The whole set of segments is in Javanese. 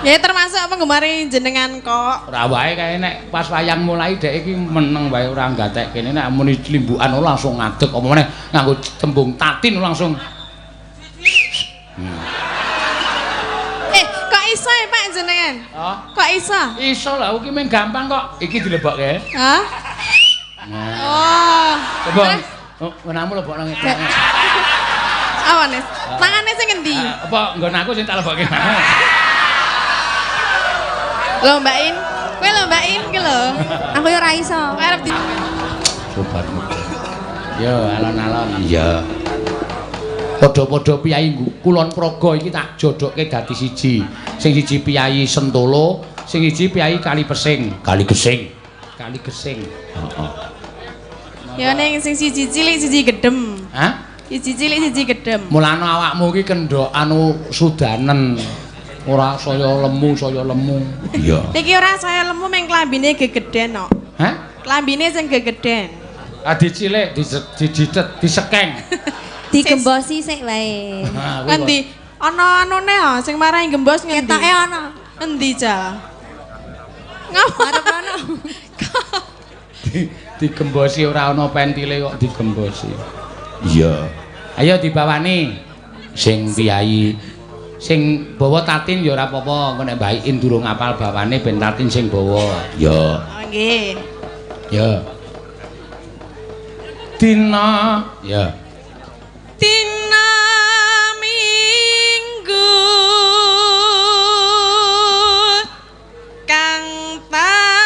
Ya termasuk penggemar jenengan kok. Ora wae kae nek pas wayang mulai dhek iki meneng wae ora gatek kene nek muni limbukan langsung ngadeg apa meneh nganggo tembung tatin langsung. Kok iso ya Pak jenengan? Oh. Kok iso? Iso lah iki mung gampang kok. Iki dilebokke. Hah? Oh. Coba. Oh, menamu lebok nang ngene. Awan, Nes. Tangane sing endi? Apa nggon aku sing tak lebokke. Lho Mbak In, kowe lho Mbak In ki lho. Aku ya ora iso. Arep di Sobatmu. Yo alon-alon. Iya. Padha-padha piyai Kulon Praga iki tak jodokke dadi siji. Sing siji piyai Sentolo, sing siji piyai Kali Pesing. Kali Gesing. Kali Gesing. Heeh. Ya ning sing siji cilik siji gedhem. Hah? Siji cilik siji gedhem. Mulane awakmu iki kendhok anu sudanen. Ora saya lemu, saya lemu. Iya. Iki ora saya lemu meng klambine gegeden kok. Hah? Klambine sing gegeden. Adi cilik dijitet, disekeng. Digembosi sik wae. Endi? Ana anune ha sing marahi gembos ngendi? Ketoke ana. Endi, Jal? Ngapa Arep ana. Digembosi ora ana pentile kok digembosi. Iya. Ayo dibawani. Sing piyai sing bawa tatin ya ora apa-apa, engko nek Mbak In durung apal bawane ben tatin sing bawa. Ya. Oh nggih. Ya. Dina. Ya. Dina Minggu kang tak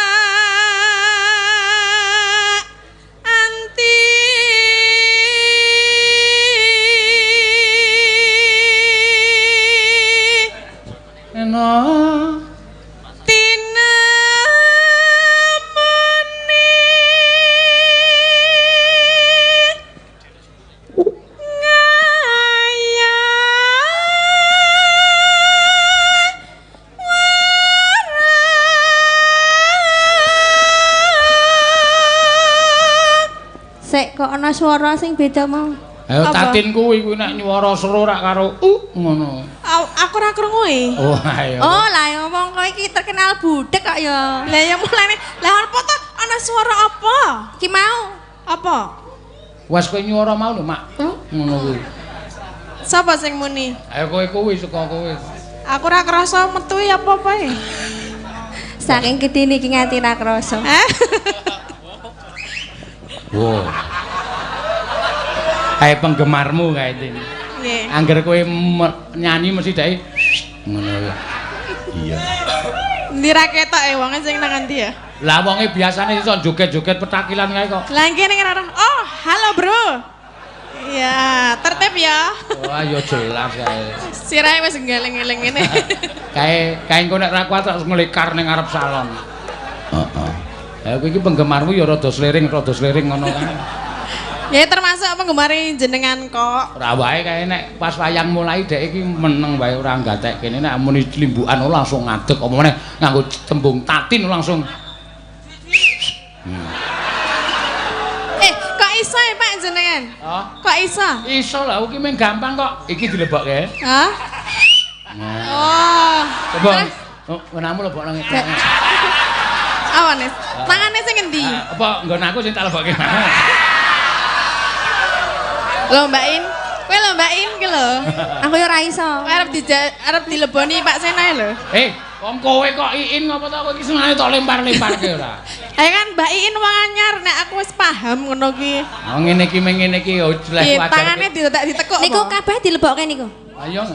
anti Eno Tina muni Sik kok ana swara sing beda mau. Ayo Apa? tatin kuwi nek nyuwara sero rak karo ngono. Aku ora krungu e. Oh ayo. Oh, lah ya wong kowe iki terkenal budek kok ya. Lah ya mulane lah apa to ana suara apa? Ki mau. Apa? Wes kowe nyuwara mau lho, Mak. Ngono kuwi. Sapa sing muni? Ayo kowe kuwi saka kowe. Aku ora krasa metu apa-apa e. Saking gedene iki nganti ra krasa. Hah? Wow. Kayak penggemarmu kayak ini. Nggih. Angger kowe nyanyi mesti dhek ngono ya. Iya. Ndi ra ketok wonge sing nang endi ya? Lah wonge biasane iso joget-joget petakilan kae kok. Lah kene ora. Oh, halo, Bro. Iya, tertib ya. Oh, ayo jelas kae. Sirahe wis ngeleng-eleng ngene. Kae engko nek ra kuat tak ngelikar ning ngarep salon. Heeh. Lah kowe iki penggemarmu ya rada slering ngono kae. Ya termasuk penggemar jenengan kok. Ora wae kae nek pas wayang mulai dhek iki meneng wae ora gatek kene nek muni limbukan langsung ngadeg apa meneh nganggo tembung tatin langsung. Kok iso ya Pak jenengan? Oh. Kok iso? Iso lah iki mung gampang kok. Iki dilebokke. Hah? Oh. Coba. Oh, menamu lebok nang ngene. Awan, Nes. Tangane sing endi? Apa nggon aku sing tak lebokke. Lho Mbak In, kowe lho Mbak In ki lho. Aku ya ora iso. Arep dileboni Pak Senae lho. Wong kowe kok iin ngapa to kowe iki senengane tok lempar-lemparke ora. Ayo kan Mbak In wong anyar nek aku wis paham ngono ki. Oh ngene iki meng ngene iki jelas Iya, wajar. tangane ditekuk. Niku kabeh dilebokke niku. Ayo.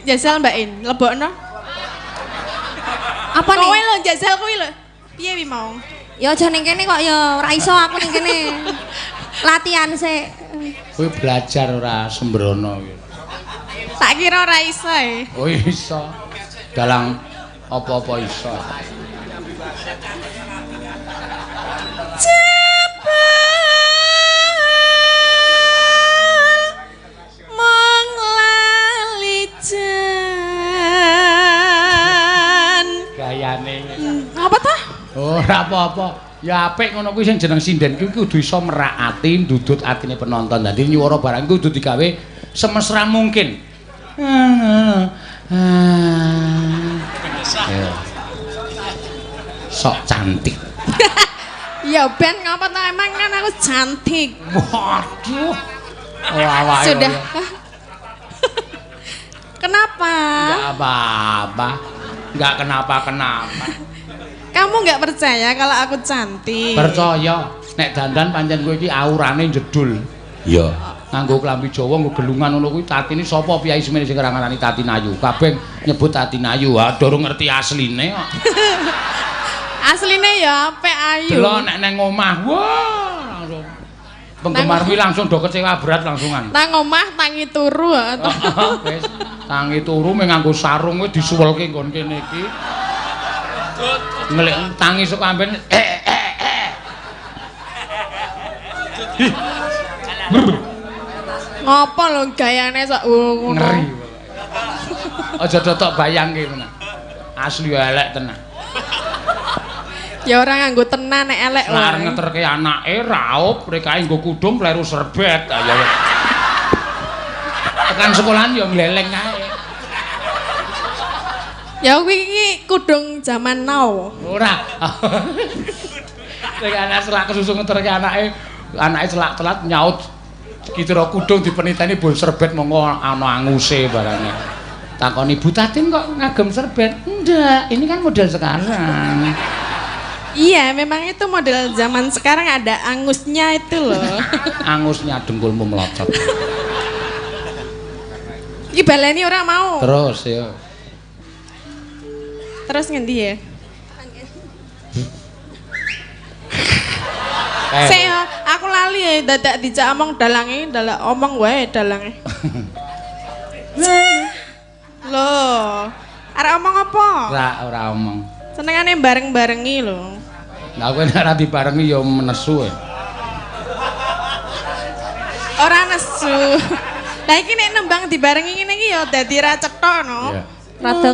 Jajal Mbak In, lebokno. Apa nih? Kowe lho jajal kuwi lho. Piye wi mau? Ya aja ning kene kok ya ora iso aku ning kene. Latihan sik. Kowe belajar ora sembrono iki. Tak kira ora iso e. Oh iso. Dalang apa-apa iso. Mong lali jan. Gayane. Apa ta? Ora apa-apa. Ya apik ngono kuwi sing jeneng sinden kuwi kudu iso merak ati, ndudut atine penonton. Dadi nyuwara barang kuwi kudu digawe semesra mungkin. Ya. Sok cantik. Ya ben ngapa to emang kan aku cantik. Waduh. Awake. Sudah. Kenapa? Enggak apa-apa. Enggak kenapa-kenapa. Kamu nggak percaya kalau aku cantik? Percaya. Nek dandan pancen kowe iki aurane jedul. Iya. Nganggo klambi Jawa nggo gelungan ngono kuwi tatine sapa piyai semene sing ngarani Tatinayu. Kabeh nyebut Tatinayu. Ha durung ngerti asline kok. Asline ya apik ayu. Delok nek nang omah. Wah, langsung. Penggemar kuwi langsung do kecewa berat langsungan. Nang omah tangi turu. Wis. Tangi turu mung nganggo sarung kuwi disuwelke nggon kene iki. Ngelik tangi sok amben. Ngopo lho gayane sok ngono. Ngeri. Aja tok bayangke menan. Asli elek tenan. Ya ora nganggo tenan nek elek wae. Lar ngeterke anake raup rekae nggo kudung kleru serbet. Ayo. Tekan sekolahan ya ngleleng ae. Ya kuwi iki kudung zaman now. Ora. Nek anak selak kesusu ngeterke anake selak telat nyaut kira kudung dipeniteni bol serbet monggo ana anguse barange. Takoni Bu Tatin kok ngagem serbet? Ndak, ini kan model sekarang. Iya, memang itu model zaman sekarang ada angusnya itu loh. Angusnya dengkulmu melocot. Iki baleni ora mau. Terus ya. Terus ngendi ya? Sik, aku lali ya dadak dijak omong dalange, dalak omong wae dalange. Loh, arek omong apa? Ora omong. Senengane bareng-barengi lho. Lah kowe nek ora dibarengi ya menesu. Ora nesu. Lah iki nek nembang dibarengi ngene iki ya dadi ra cetha no. Iya. Rada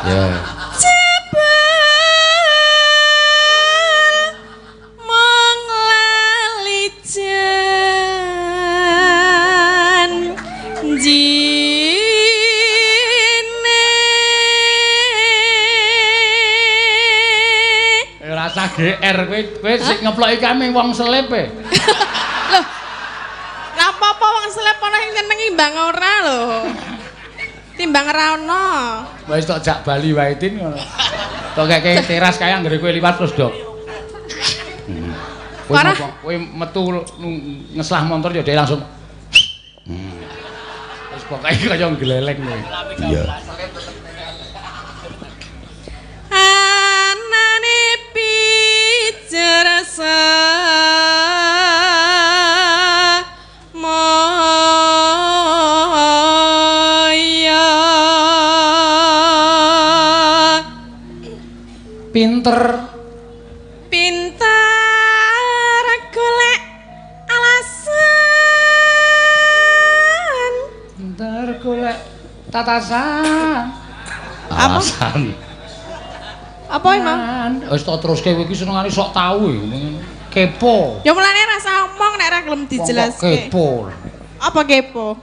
Ya. Mong lali jan Rasa GR kowe sik ngeploki kami wong selip e. Loh. Lah apa-apa wong selep ana sing seneng imbang ora lho. Timbang ra ono. Wis tok jak Bali wae tin ngono. Tok keke teras kae anggere kowe liwat terus dok. Kowe metu ngeslah motor ya dhek langsung. Wis pokoke kaya gleleng kowe. Iya. Anane pijersa Pinter golek alasan. pinter golek tatasan. Apa? Alasan. Apa emang? Wis tok teruske kowe iki senengane sok tau e. Kepo. Ya mulane rasa omong nek ra gelem dijelaske. Kepo. Apa kepo?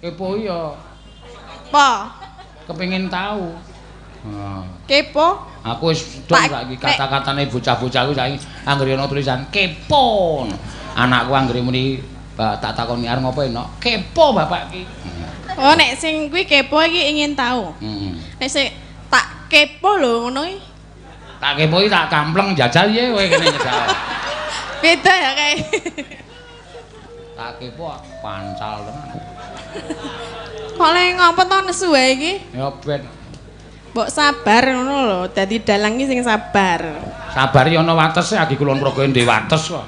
Kepo iya Apa? kepengin tahu. Kepo? Aku wis dong saiki kata-katane bocah-bocah kuwi saiki anggere ana tulisan kepo. Anakku anggere muni tak takoni arep ngopo enak? Kepo bapak iki. Oh nek sing kuwi kepo iki ingin tahu. Nek sing tak kepo lho ngono iki. Tak kepo iki tak kampleng jajal ye kowe kene jajal. Beda ya kae. Tak kepo pancal tenan. Kok le ngopo to nesu wae iki? Ya ben Mbok sabar ngono lho, dadi dalang iki sing sabar. sabar ya ana watese lagi kulon progoe ndek wates kok.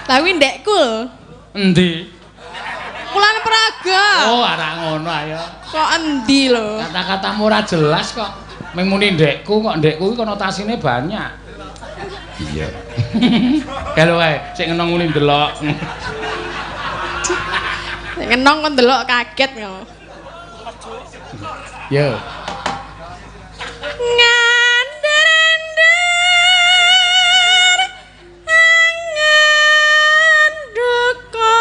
Lah kuwi ndekku lho. Endi? Kulon Praga. Oh, arek ngono ayo. Kok endi lho? Kata-katamu ora jelas kok. Ming muni ndekku kok ndekku iki konotasine banyak. Iya. Kalau wae sik ngenong muni ndelok. Sik ngenong kok ndelok kaget ngono. Yo. Ngander angan duka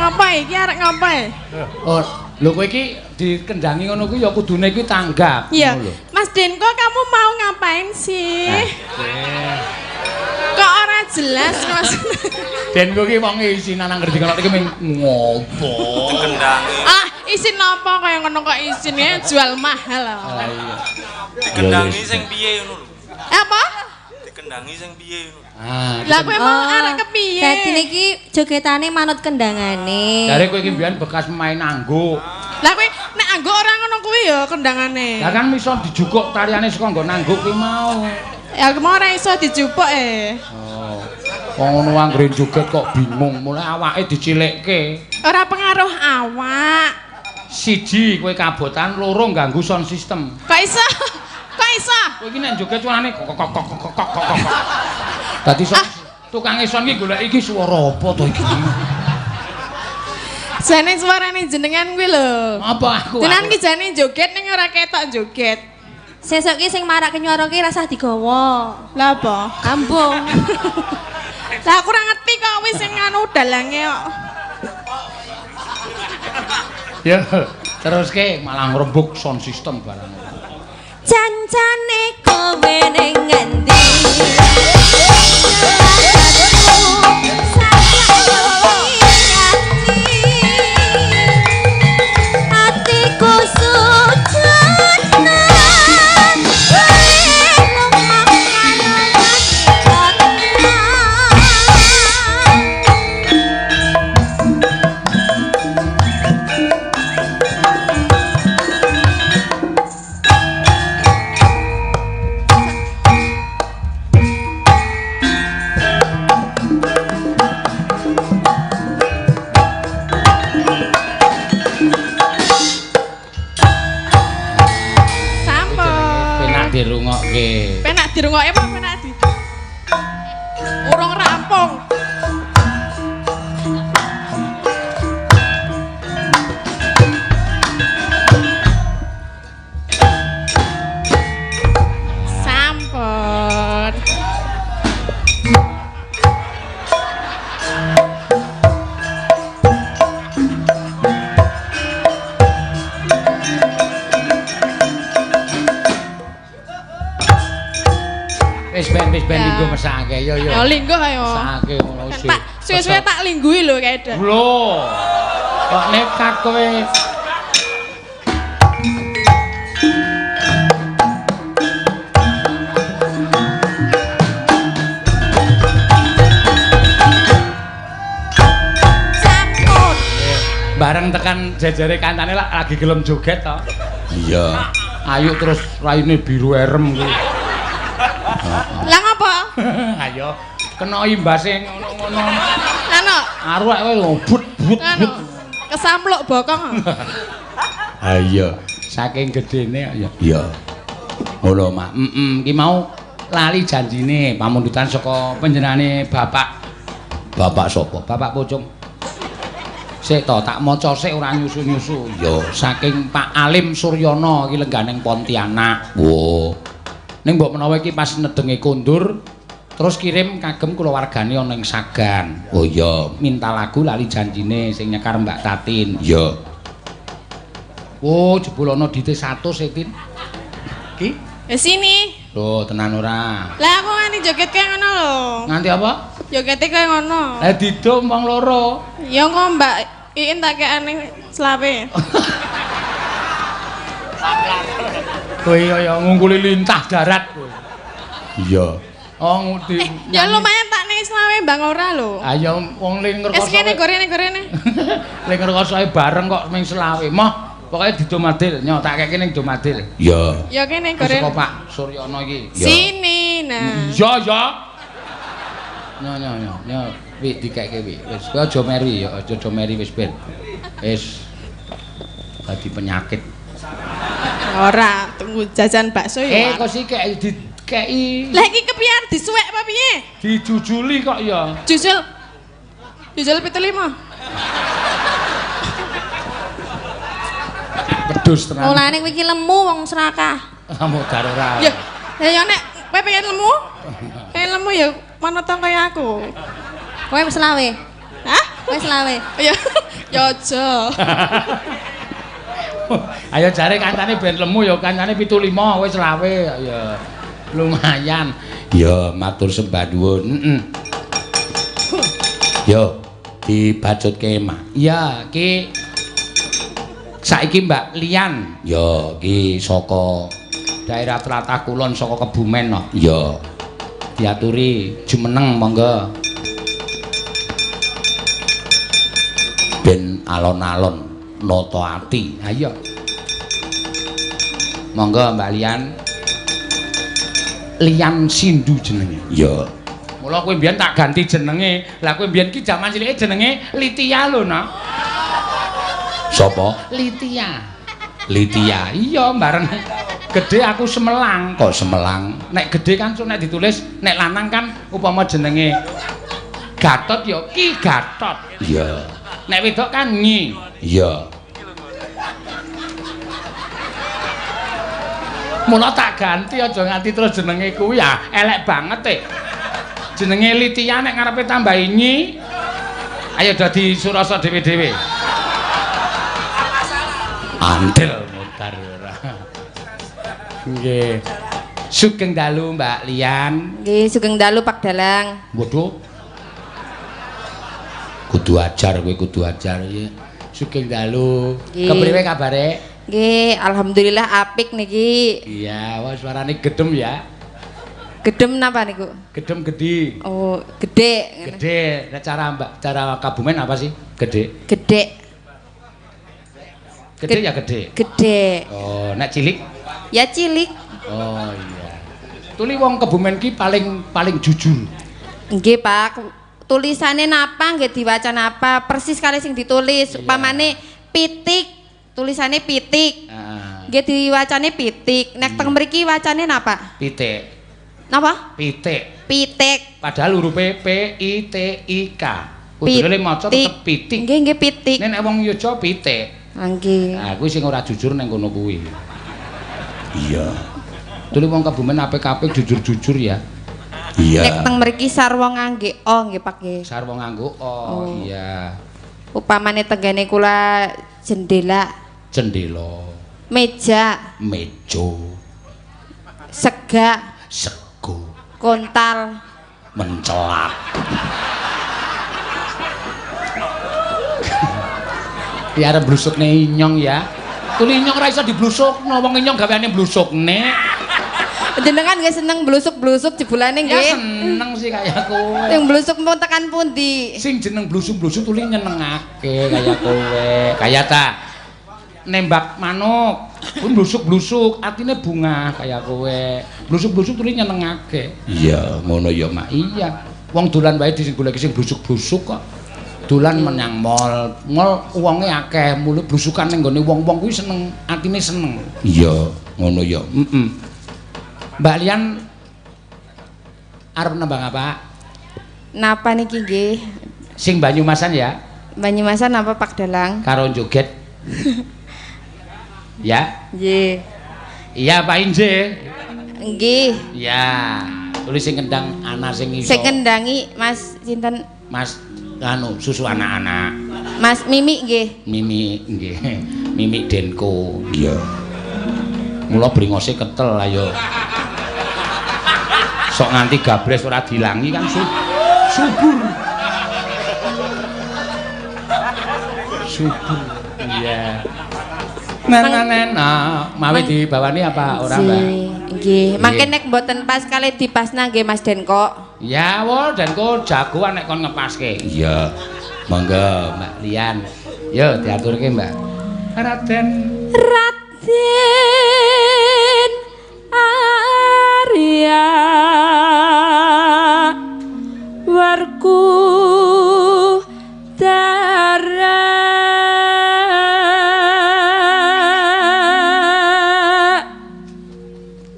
Ngapa iki arek ngapa? Oh, lho kowe iki dikendangi ngono kuwi ya kudune iki tanggap. Iya. Ngono lho. Mas Denko kamu mau ngapain sih? Kok ora jelas Mas? Den kowe iki wong isinan nang ngerti kok iki ngopo. Dikendangi. Ah, isin apa kaya ngono kok isin ya jual mahal. Ah iya. Dikendangi sing piye ngono lho. Apa? Dikendangi sing piye ngono. Ah, Lah kowe mau arek kepiye? Dadi niki jogetane manut kendangane. dari kowe iki mbiyen bekas main angguk. Lah kowe nek anggo ora ngono kuwi ya kendangane. Lah kan iso dijukuk tariane saka nggon angguk kuwi mau. Ya mau ora iso dijupuk Oh. Wong ngono anggere joget kok bingung, mulai awake dicilikke. Ora pengaruh awak. Siji kowe kabotan, loro ganggu sound system. Kok iso? Kok iso? Kowe iki nek joget suarane kok. Dadi tukang son iki golek iki swara apa to iki? Jane suarane jenengan kuwi lho. Apa aku? Tenan ki jane joget ning ora ketok joget. Sesuk ki sing marake nyuara ki rasah digawa. Lah apa? Ambung. Lah aku ora ngerti kok wis sing anu dalange kok. Ya, terus ke malah ngrembug sound system barang. Cancane kowe ning ngendi? Atiku sujudna Penak dirungokke. Penak dirungokke apa penak di? Urung rampung. Sampun. Wis ben Ya. linggo mesake yo. Ya linggo ayo. Mesake ngono sih. Tak suwe-suwe tak linggui lho kayak Lho. Kok nekat kowe? Sampun. Bareng tekan jajare kancane lagi gelem joget to. Iya. Ayo terus raine biru erem kuwi. Lah ngapa? Ayo kena imbase ngono-ngono. Anu, Arwah kowe lobut but. anu. Kesamluk bokong. Ayo saking gedene ya. Iya. Ngono Mak. Ki mau lali janjine pamundutan saka panjenengane Bapak. Bapak sapa? Bapak Pocong. Sik to tak maca sik ora nyusu-nyusu. Ya saking Pak Alim Suryono iki lengganing Pontianak. Wo. Ning mbok menawa iki pas nedenge kondur terus kirim kagem kulawargane ana ing Sagan. Oh iya, minta lagu lali janjine sing nyekar Mbak Tatin. Iya. Oh, jebul ana dite 100 e, Tin. Ki? Ya sini. Loh, tenan ora? Lah aku nganti joget kayak ngono lho. Nganti apa? Jogetnya kayak ngono. Lah didom wong loro. Ya kok Mbak Iin tak kene selawe. Kowe ya ngungkuli lintah darat kowe. Iya. Oh, ngudi. Ya lumayan tak ning selawe Bang ora lho. Ayo wong ling Wis ngerkoso. kene gorene-gorene. Ling ngerkoso bareng kok ming selawe. Moh, pokoke didomadil. Nyo tak keke ning domadil. Iya. Ya kene Saka gorene. Pak Suryono iki. Sini nah. Iya, ya. Nyo. Wi dikeke wi. Wis kowe aja meri ya, aja meri wis ben. Wis dadi penyakit. Ora, tunggu jajan bakso ya. Kok sik dikeki Lah iki kepiye disuwek apa piye? dijujuli kok ya. Jujul 75. Pedus tenan. Mulane kowe iki lemu wong serakah. Kamu darora. Ya, ya nek kowe pengen lemu? Pengen lemu ya monoton kaya aku. Kowe wis selawe. Hah? Wis lawe. Ya ya aja. Ayo jare kancane ben lemu ya kancane 75 wis lawe ya. Lumayan. Ya matur sembah nuwun. Yo dibacutke Mak. Iya, ki saiki Mbak Lian. Ya ki saka daerah tlatah kulon saka Kebumen no. Ya. Diaturi jumeneng monggo. Ben alon-alon nata ati. Ayo. Monggo Mbak Lian. Lian Sindu jenenge. Ya. Mula kowe mbiyen tak ganti jenenge. Lah kowe mbiyen ki jaman cilike jenenge Litia lho, Nak. Sopo? Litia. Litia. Iya, bareng gedhe aku Semelang. Kok Semelang? Nek gedhe kan nek ditulis, nek lanang kan upama jenenge Gatot ya Ki Gatot. Iya. Nek wedok kan Nyi. Iya. Mula tak ganti aja nganti terus jenenge kuwi ya elek banget jenenge Litia nek ngarepe tambahi Nyi ayo dadi surasa dhewe-dhewe andel mutar ora nggih sugeng dalu Mbak Lian Nggih, sugeng dalu Pak Dalang. waduh kudu ajar kowe kudu ajar ya sugeng dalu kepriwe kabare Nggih, alhamdulillah apik niki. iya wah suarane gedem ya Gedem napa niku? gedem gede Oh, gede. gede nek cara Kabumen apa sih gede Gede. gede ya gede Gede. oh nek cilik Ya cilik. oh iya tuli wong Kebumen ki paling jujur Nggih, Pak. Tulisane napa nggih diwaca napa persis kali sing ditulis. Upamane pitik tulisane pitik. Nggih diwacane pitik. Nek teng mriki wacane napa? pitik Napa? pitik Pitik. padahal hurufe P I T I K kudune maca tetep pitik Nggih, nggih pitik. nek wong Yojo pitik Nggih. nah kuwi sing ora jujur ning kono kuwi iya tuli wong Kebumen apik-apik jujur-jujur ya iya Nek teng mriki sarwa ngangge O nggih Pak nggih. sarwa nganggo oh iya Upamane tenggene kula jendela, jendela meja, mejo sega, sego kontal. mencelak ya arep blusukne inyong ya tuli inyong ora iso diblusukno wong inyong gaweane blusukne Jenengan nggih seneng blusuk-blusuk jebulane ya nggih. seneng sih kaya kowe Yang blusuk mau tekan pundi? sing jeneng blusuk-blusuk tuli nyenengake kaya kowe kaya ta nembak manuk pun blusuk-blusuk artine bunga kaya kowe blusuk-blusuk tuli nyenengake iya ngono ya Mak iya wong dolan wae sing golek sing blusuk-blusuk kok dolan menyang mall wonge akeh mule blusukan ning gone wong-wong kuwi seneng atine seneng iya ngono ya Mbak Lian arep nembang apa Napa niki nggih? sing Banyumasan ya Banyumasan apa Pak Dalang? karo joget ya Nggih. iya Pak Inje Nggih. ya tulis sing kendang ana sing iso Sing kendangi Mas sinten? Mas anu susu anak-anak Mas Mimi nggih. Mimi nggih Mimi Denko iya mula bringose ketel ayo sok nganti gabres ora dilangi kan subur iya mawi dibawani apa ora Mbak Nggih, mangke nek mboten pas kali dipasna nggih Mas Denko. ya wol Denko jagoan nek kon ngepaske iya monggo Mbak Lian yo diaturke Mbak Raden Arya warku dara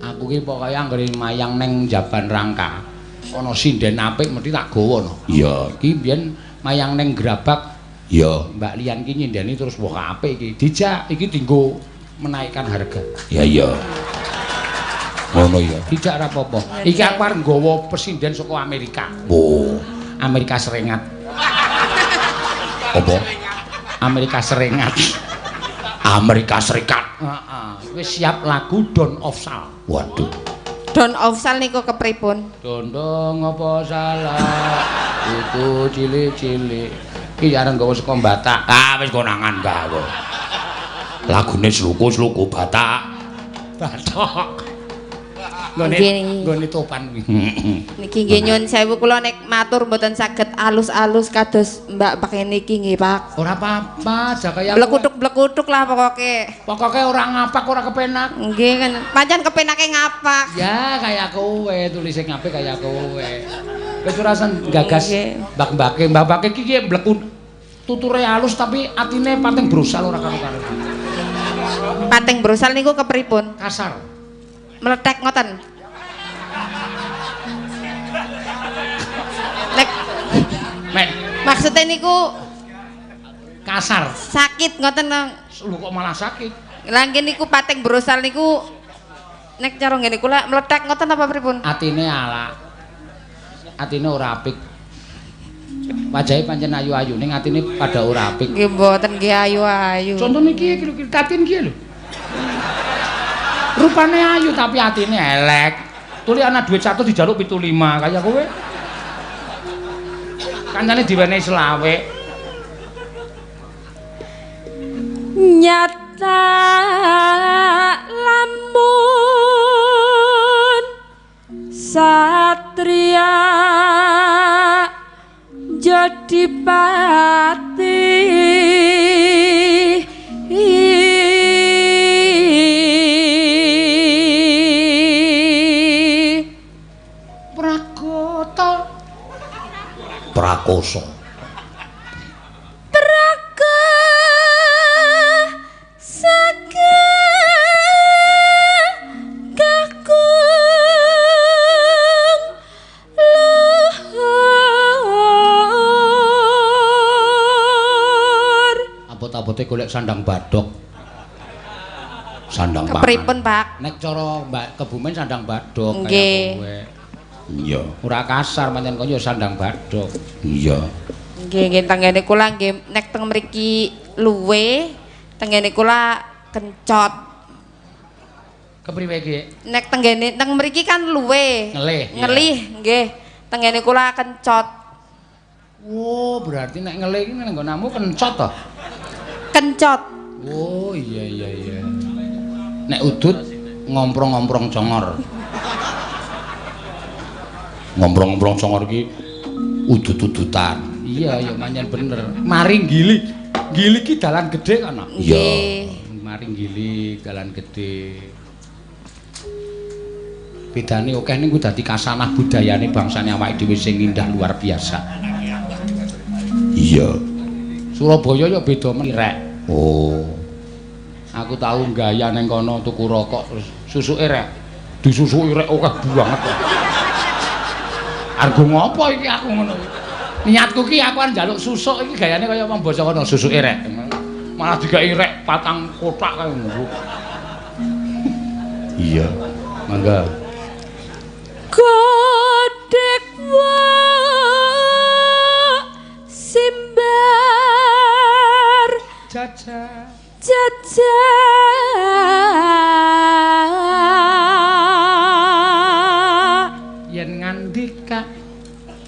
aku ki pokoke anggere mayang ning Jaban Rangka ana sinden apik mesti tak gawa no iya iki biyen mayang ning Grabak iya Mbak Lian ki nyindeni terus wah apik iki dijak iki dienggo menaikkan harga ya iya ngono ya tidak ora apa-apa iki aku arep nggawa presiden saka Amerika oh Amerika Serikat Apa? Amerika Serikat. Amerika Serikat. Wis siap lagu Don of Sal. Waduh. Don of Sal niku kepripun? Dondong apa salah? Itu cilik-cilik. Ki areng gawa saka Batak. Wis konangan gawe. Lagune sluku Batak. Batak. Nggone topan kuwi. Niki nggih nyuwun sewu kula nek matur mboten saged alus-alus kados Mbak pakai niki nggih Pak. Ora apa-apa, aja kaya blekutuk lah pokoke. Pokoke ora ngapak, ora kepenak. Nggih kan, pancen kepenake ngapak. Ya kaya kowe, tulise ngape kaya kowe. Wis ora sen gagas mbak-mbake iki blekut tuture halus tapi atine pating brosal ora karo-karo. Pating brosal niku kepripun? Kasar. Meletek ngoten. Nek maksudnya niku kasar. Sakit ngoten nang. Lho kok malah sakit. Lah nggih niku pating brosal niku nek cara ngene kula meletek ngoten apa pripun? Atine ala. Atine ora apik. Wajahe pancen ayu-ayu ning atine pada ora apik. Nggih mboten nggih ayu-ayu. Contone iki lho katin iki lho. Rupane ayu tapi atine elek. Tuli ana duit 1 dijaluk 75 kaya kowe. Kancane diwenehi 20. Nyata lamun satria jadi pati prakoso abot-abote golek sandang badok. Sandang pangan. Kepripun, Pak? Nek cara Mbak Kebumen sandang badok kaya kowe. Iya. Ora kasar pancen kaya sandang badok. Iya. Nggih, nggih tengene kula nggih nek teng mriki luwe, tengene kula kencot. Kepriwe iki? Nek tengene teng mriki kan luwe. Ngelih. Ngelih, nggih. Tengene kula kencot. Oh, berarti nek ngelih iki nang nggonmu kencot to? Kencot. Oh, iya. Nek udut ngomprong-ngomprong congor. Ngomprong-ngomprong congor iki udut-udutan. Iya, ya pancen bener. Mari gili. Gili ki dalan gedhe kan? Iya. Mari gili dalan gedhe. Bedane akeh niku dadi kasanah budayane bangsane awake dhewe sing indah luar biasa. Iya. Surabaya ya beda menirek. Oh. Aku tahu gaya ning kono tuku rokok susuke rek. Disusuki rek akeh banget. Argo ngopo iki aku ngono. Niatku ki aku arep njaluk susuk iki gayane kaya wong basa kono susuke rek. Malah digawe rek 4 kotak kaya ngono. Iya. Mangga. Godek wa simbar Jaja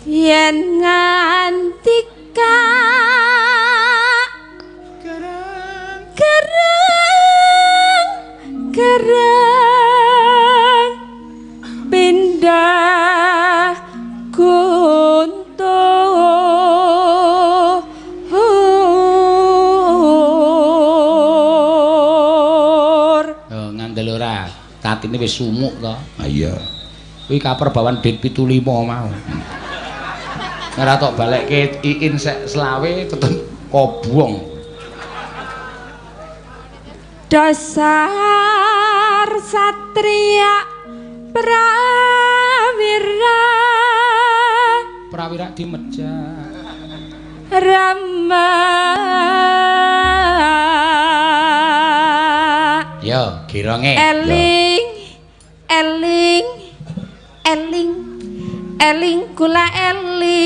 yen ngandika kereng pindah guntur. Ngandel ora tatine wis sumuk to. Ha iya. Kuwi kaperbawan dit 75 mau. Ora tok balekke iin sek selawe tetep kobong. Dasar satria prawira di meja Rama. Yo gironge eling kula eling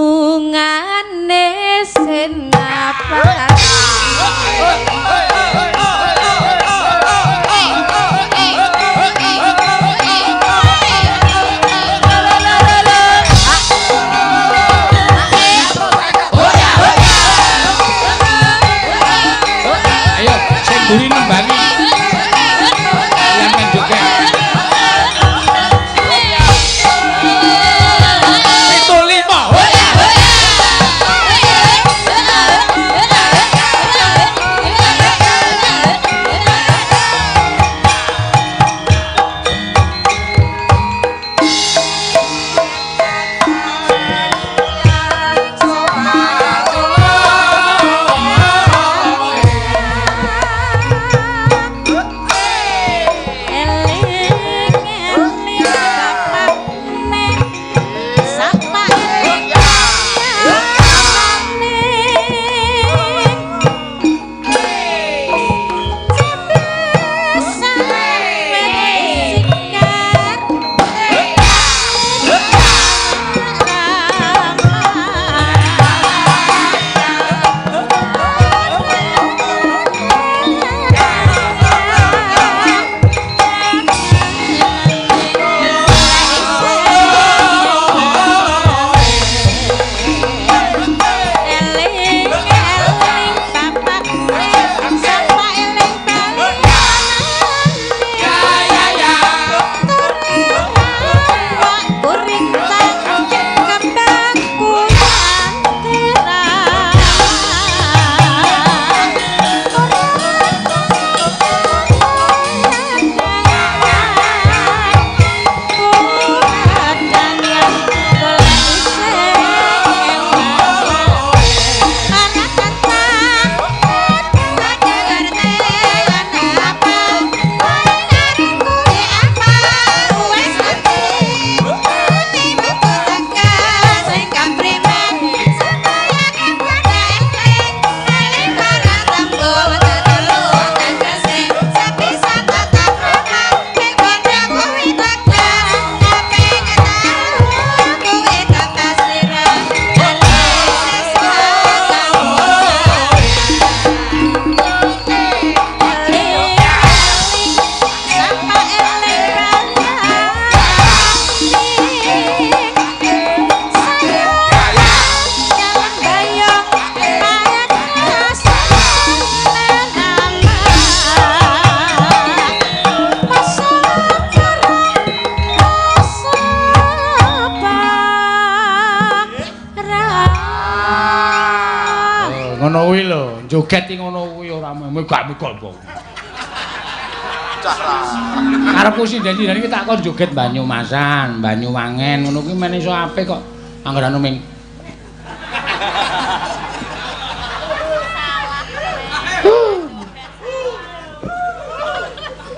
lungane senapa Ayo, sing buri nembangi. Yang main joget. Itu 5. Ngono kuwi lho, joget iki ngono kuwi ora megak apa. Karepku sinden-sinden iki tak kon joget Banyumasan, Banyuwangen ngono kuwi men iso apik kok. Anggerane ming.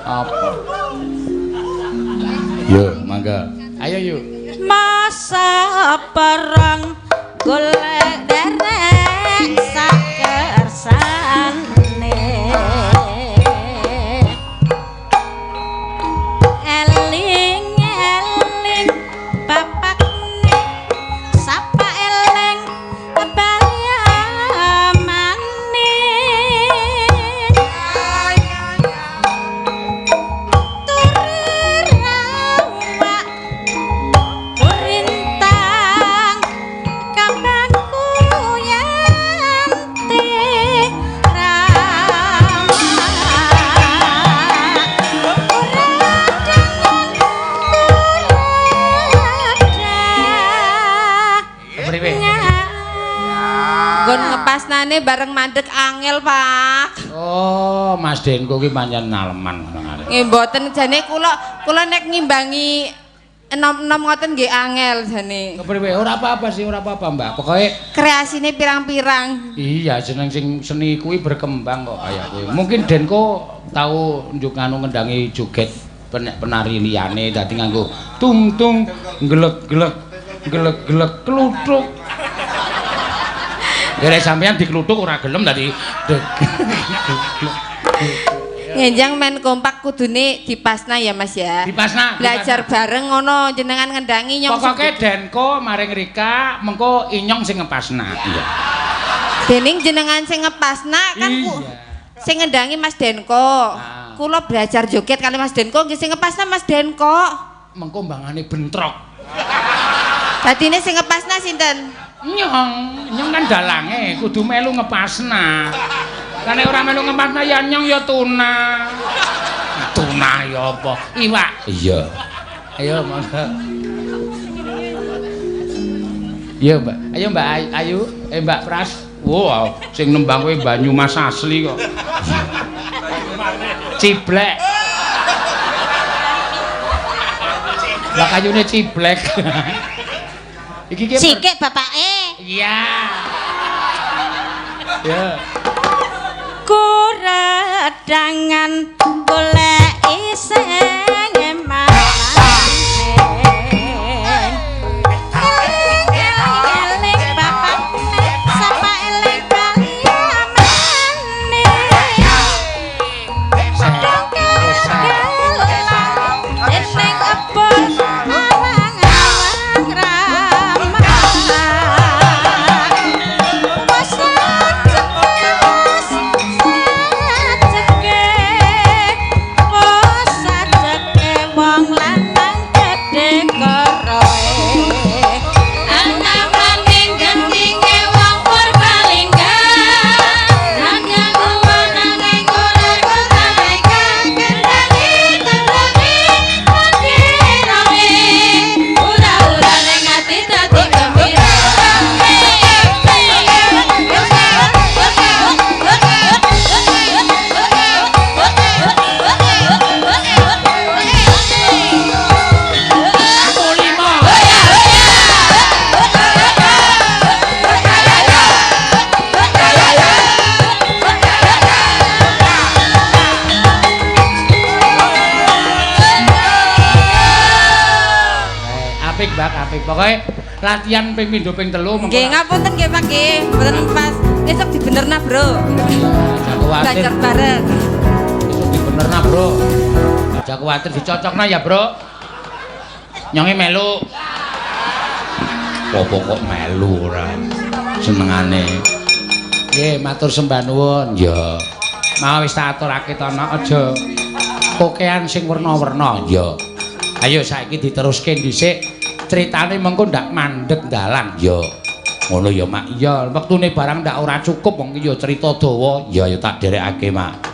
Apa? Yo, mangga. Ayo yuk. masa perang golek derek sakersane eling eling bapakne sapa eling kebayamane turawak rintang kambangku yanti Gon ngepasnane bareng mandek angel, Pak. Oh, Mas Denko ki pancen naleman ngono arek. Nggih mboten jane kula nek ngimbangi enom-enom ngoten nggih angel jane. Kepriwe? Ora apa-apa sih, ora apa-apa, Mbak. Pokoke Kreasine pirang-pirang. iya jeneng sing seni kuwi berkembang kok kaya kuwi. Mungkin Denko tahu njuk anu ngendangi joget penari liyane dadi nganggo tung-tung glek-glek glek-glek kluthuk. Nek sampean dikluthuk ora gelem dadi Ngenjang main kompak kudune dipasna ya Mas ya. Dipasna. Belajar bareng ngono jenengan ngendangi nyong. Pokoke Denko maring Rika mengko Inyong sing ngepasna. Iya. Dening jenengan sing ngepasna kan sing ngendangi Mas Denko. Kula belajar joget kali Mas Denko nggih sing ngepasna Mas Denko. Mengko mbangane bentrok. Dadine sing ngepasna sinten? Nyong kan dalange kudu melu ngepasna. Lah nek ora melu ngepasna ya Nyong ya tuna. Tuna ya apa? Iwak. Iya. Ayo monggo. Iya, Mbak. Ayo Mbak Ayu, Mbak Pras. Wow, sing nembang kowe Banyumas asli kok. Ciblek. Lah kayune ciblek. Iki ki sikik bapake. Iya. Ya. Kuredangan goleki sing eman. Pokoke latihan ping pindho ping telu mengko. Nggih ngapunten nggih Pak nggih. Mboten pas. Besok dibenerna, Bro. Aja kuwatir. Belajar bareng. Besok dibenerna, Bro. Aja kuwatir dicocokna ya, Bro. Nyonge melu. Apa kok melu ora? Senengane. Nggih, matur sembah nuwun. Ya. Mau wis tak aturake to ana aja kokean sing werna-werna ya. Ayo saiki diteruske dhisik. Ceritane mengko ndak mandeg dalan ya. Ngono ya Mak. Iya, wektune barang ndak ora cukup wong iki ya cerita dawa. Ya tak derekake Mak.